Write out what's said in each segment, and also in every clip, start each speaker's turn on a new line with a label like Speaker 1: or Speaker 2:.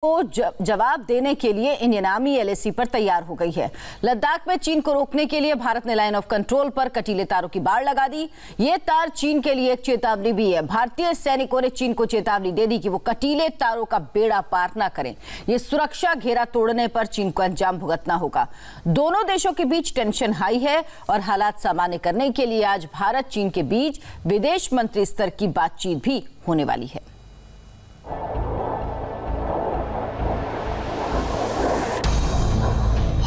Speaker 1: को जवाब देने के लिए इंडियन आर्मी एलएसी पर तैयार हो गई है। लद्दाख में चीन को रोकने के लिए भारत ने लाइन ऑफ कंट्रोल पर कटीले तारों की बाड़ लगा दी। ये तार चीन के लिए एक चेतावनी भी है। भारतीय सैनिकों ने चीन को चेतावनी दे दी कि वो कटीले तारों का बेड़ा पार न करें। ये सुरक्षा घेरा तोड़ने पर चीन को अंजाम भुगतना होगा। दोनों देशों के बीच टेंशन हाई है और हालात सामान्य करने के लिए आज भारत चीन के बीच विदेश मंत्री स्तर की बातचीत भी होने वाली है।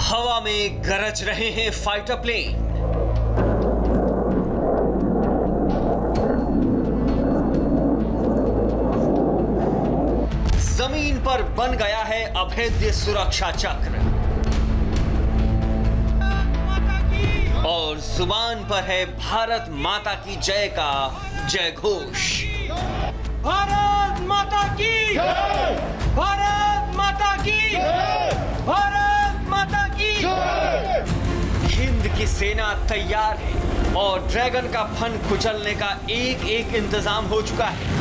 Speaker 2: हवा में गरज रहे हैं फाइटर प्लेन। जमीन पर बन गया है अभेद्य सुरक्षा चक्र और जुबान पर है भारत माता की जय का जय घोष।
Speaker 3: भारत माता की जय! भारत माता की जय! भारत माता की जय!
Speaker 2: हिंद की सेना तैयार है और ड्रैगन का फन कुचलने का एक एक इंतजाम हो चुका है।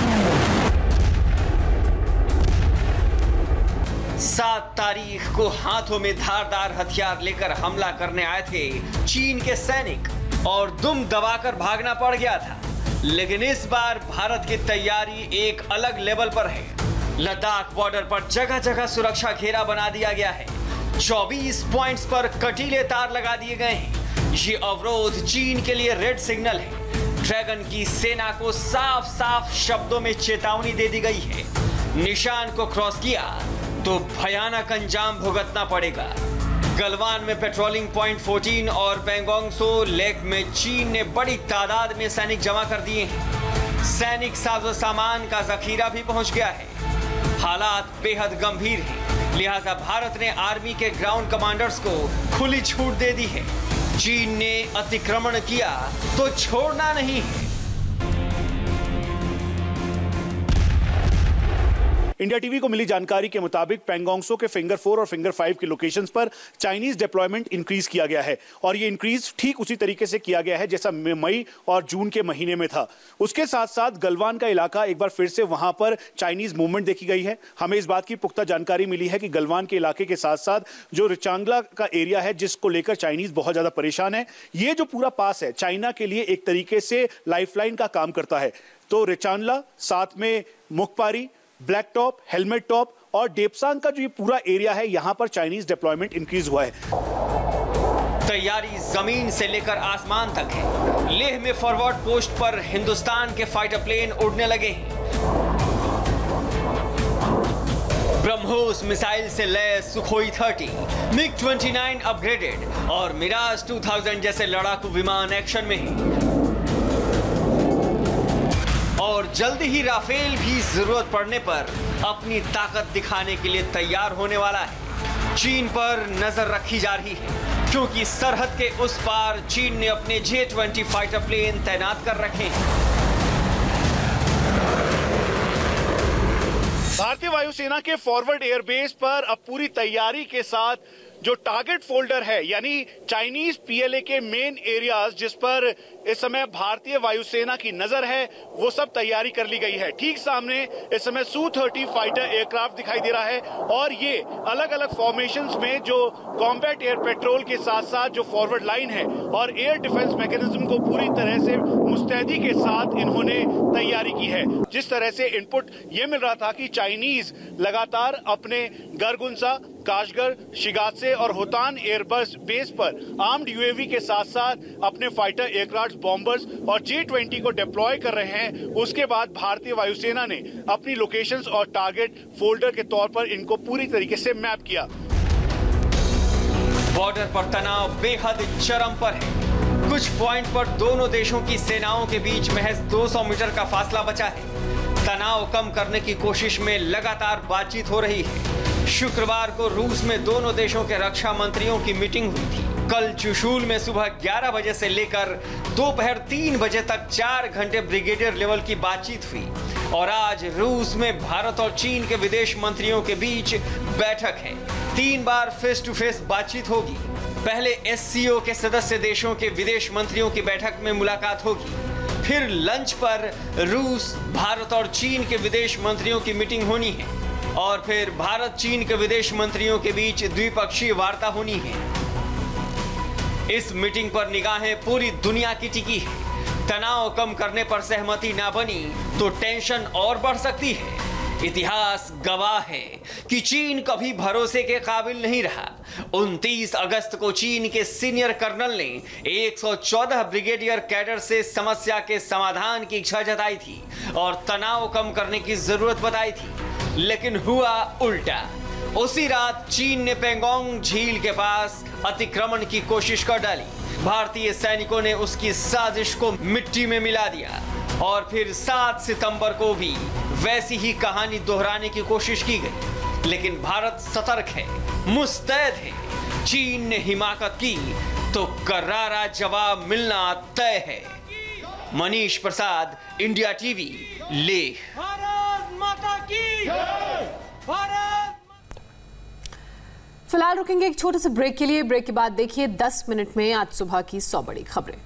Speaker 2: 7 तारीख को हाथों में धारदार हथियार लेकर हमला करने आए थे चीन के सैनिक और दुम दबाकर भागना पड़ गया था। लेकिन इस बार भारत की तैयारी एक अलग लेवल पर है। लद्दाख बॉर्डर पर जगह जगह सुरक्षा घेरा बना दिया गया है। 24 पॉइंट्स पर कटीले तार लगा दिए गए हैं। ये अवरोध चीन के लिए रेड सिग्नल है। ड्रैगन की सेना को साफ साफ शब्दों में चेतावनी दे दी गई है। निशान को क्रॉस किया तो भयानक अंजाम भुगतना पड़ेगा। गलवान में पेट्रोलिंग पॉइंट 14 और पेंगोंग सो लेक में चीन ने बड़ी तादाद में सैनिक जमा कर दिए हैं। सैनिक साजो सामान का जखीरा भी पहुंच गया है। हालात बेहद गंभीर हैं, लिहाजा भारत ने आर्मी के ग्राउंड कमांडर्स को खुली छूट दे दी है। चीन ने अतिक्रमण किया तो छोड़ना नहीं है।
Speaker 4: इंडिया टीवी को मिली जानकारी के मुताबिक पेंगोंग सो के फिंगर 4 और फिंगर 5 की लोकेशंस पर चाइनीज डिप्लॉयमेंट इंक्रीज किया गया है और ये इंक्रीज ठीक उसी तरीके से किया गया है जैसा मई और जून के महीने में था। उसके साथ साथ गलवान का इलाका एक बार फिर से वहां पर चाइनीज मूवमेंट देखी गई है। हमें इस बात की पुख्ता जानकारी मिली है कि गलवान के इलाके के साथ साथ जो रिचांगला का एरिया है जिसको लेकर चाइनीज बहुत ज्यादा परेशान है, ये जो पूरा पास है चाइना के लिए एक तरीके से लाइफलाइन का काम करता है। तो रिचांगला, साथ में मुखपारी, ब्लैक टॉप, हेलमेट टॉप और डेपसांग का जो ये पूरा एरिया है, यहां पर चाइनीज डिप्लॉयमेंट इंक्रीज हुआ है।
Speaker 2: तैयारी जमीन से लेकर आसमान तक है। लेह में फॉरवर्ड पोस्ट पर हिंदुस्तान के फाइटर प्लेन उड़ने लगे हैं। ब्रह्मोस मिसाइल से लैस सुखोई 30, मिग 29 अपग्रेडेड और मिराज 2000 जैसे लड़ाकू विमान एक्शन में हैं। और जल्दी ही राफेल भी जरूरत पड़ने पर अपनी ताकत दिखाने के लिए तैयार होने वाला है। चीन पर नजर रखी जा रही है क्योंकि सरहद के उस पार चीन ने अपने J-20 फाइटर प्लेन तैनात कर रखे हैं।
Speaker 4: भारतीय वायुसेना के फॉरवर्ड एयरबेस पर अब पूरी तैयारी के साथ जो टारगेट फोल्डर है यानी चाइनीज पीएलए के मेन एरियाज जिस पर इस समय भारतीय वायुसेना की नजर है, वो सब तैयारी कर ली गई है। ठीक सामने इस समय Su-30 फाइटर एयरक्राफ्ट दिखाई दे रहा है और ये अलग अलग फॉर्मेशंस में जो कॉम्बैट एयर पेट्रोल के साथ साथ जो फॉरवर्ड लाइन है और एयर डिफेंस मैकेनिज्म को पूरी तरह से मुस्तैदी के साथ इन्होंने तैयारी की है। जिस तरह से इनपुट ये मिल रहा था कि चाइनीज लगातार अपने गरगुंसा, काशगर, शिगात्से और होतान एयरबस बेस पर आर्म्ड यूएवी के साथ साथ अपने फाइटर एयरक्राफ्ट, बॉम्बर्स और J-20 को डिप्लॉय कर रहे हैं। उसके बाद भारतीय वायुसेना ने अपनी लोकेशंस और टारगेट फोल्डर के तौर पर इनको पूरी तरीके से मैप किया।
Speaker 2: बॉर्डर पर तनाव बेहद चरम पर है। कुछ पॉइंट पर दोनों देशों की सेनाओं के बीच महज 200 मीटर का फासला बचा है। तनाव कम करने की कोशिश में लगातार बातचीत हो रही है। शुक्रवार को रूस में दोनों देशों के रक्षा मंत्रियों की मीटिंग हुई थी। कल चुशूल में सुबह 11 बजे से लेकर दोपहर 3 बजे तक 4 घंटे ब्रिगेडियर लेवल की बातचीत हुई और आज रूस में भारत और चीन के विदेश मंत्रियों के बीच बैठक है। 3 बार फेस टू फेस बातचीत होगी। पहले SCO के सदस्य देशों के विदेश मंत्रियों की बैठक में मुलाकात होगी। फिर लंच पर रूस, भारत और चीन के विदेश मंत्रियों की मीटिंग होनी है। और फिर भारत चीन के विदेश मंत्रियों के बीच द्विपक्षीय वार्ता होनी है। इस मीटिंग पर निगाहें पूरी दुनिया की टिकी है। तनाव कम करने पर सहमति ना बनी तो टेंशन और बढ़ सकती है। इतिहास गवाह है कि चीन कभी भरोसे के काबिल नहीं रहा। 29 अगस्त को चीन के सीनियर कर्नल ने 114 ब्रिगेडियर कैडर से समस्या के समाधान की इच्छा जताई थी और तनाव कम करने की जरूरत बताई थी, लेकिन हुआ उल्टा। उसी रात चीन ने पेंगोंग झील के पास अतिक्रमण की कोशिश कर डाली। भारतीय सैनिकों ने उसकी साजिश को मिट्टी में मिला दिया और फिर 7 सितंबर को भी वैसी ही कहानी दोहराने की कोशिश की गई। लेकिन भारत सतर्क है, मुस्तैद है। चीन ने हिमाकत की तो करारा जवाब मिलना तय है। Manish Prasad, India TV, Leh.
Speaker 3: भारत माता की भारत।
Speaker 5: फिलहाल रुकेंगे एक छोटे से ब्रेक के लिए। ब्रेक के बाद देखिए 10 मिनट में आज सुबह की 100 बड़ी खबरें।